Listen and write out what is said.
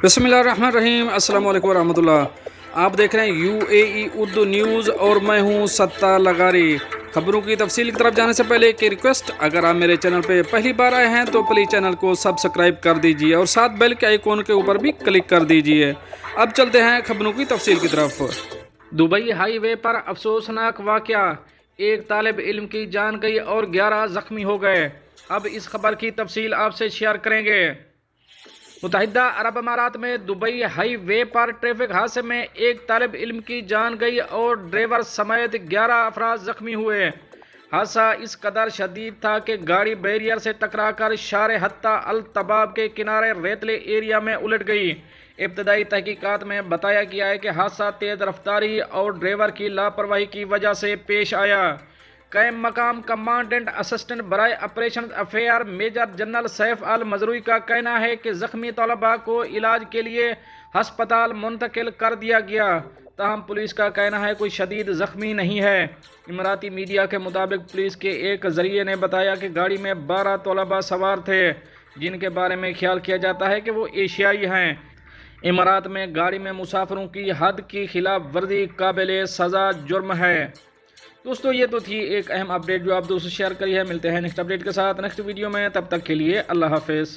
بسم اللہ الرحمن الرحیم۔ السلام علیکم ورحمۃ اللہ۔ آپ دیکھ رہے ہیں UAE اردو نیوز اور میں ہوں ستار لغاری۔ خبروں کی تفصیل کی طرف جانے سے پہلے ایک ریکویسٹ، اگر آپ میرے چینل پہ پہلی بار آئے ہیں تو پلیز چینل کو سبسکرائب کر دیجئے اور ساتھ بیل کے آئیکن کے اوپر بھی کلک کر دیجئے۔ اب چلتے ہیں خبروں کی تفصیل کی طرف۔ دبئی ہائی وے پر افسوسناک واقعہ، ایک طالب علم کی جان گئی اور 11 زخمی ہو گئے۔ اب اس خبر کی تفصیل آپ سے شیئر کریں گے۔ متحدہ عرب امارات میں دبئی ہائی وے پر ٹریفک حادثے میں ایک طالب علم کی جان گئی اور ڈرائیور سمیت 11 افراد زخمی ہوئے۔ حادثہ اس قدر شدید تھا کہ گاڑی بیریئر سے ٹکرا کر شارع حتیٰ الطباب کے کنارے ریتلے ایریا میں الٹ گئی۔ ابتدائی تحقیقات میں بتایا گیا ہے کہ حادثہ تیز رفتاری اور ڈرائیور کی لاپرواہی کی وجہ سے پیش آیا۔ قائم مقام کمانڈنٹ اسسٹنٹ برائے operations affair major general Saif Al Mazrouei کا کہنا ہے کہ زخمی طلباء کو علاج کے لیے ہسپتال منتقل کر دیا گیا، تاہم پولیس کا کہنا ہے کوئی شدید زخمی نہیں ہے۔ اماراتی میڈیا کے مطابق پولیس کے ایک ذریعے نے بتایا کہ گاڑی میں 12 طلباء سوار تھے، جن کے بارے میں خیال کیا جاتا ہے کہ وہ ایشیائی ہیں۔ امارات میں گاڑی میں مسافروں کی حد کی خلاف ورزی قابل سزا جرم ہے۔ دوستو، یہ تو تھی ایک اہم اپڈیٹ جو آپ دوستوں سے شیئر کری ہے۔ ملتے ہیں نیکسٹ اپڈیٹ کے ساتھ نیکسٹ ویڈیو میں، تب تک کے لیے اللہ حافظ۔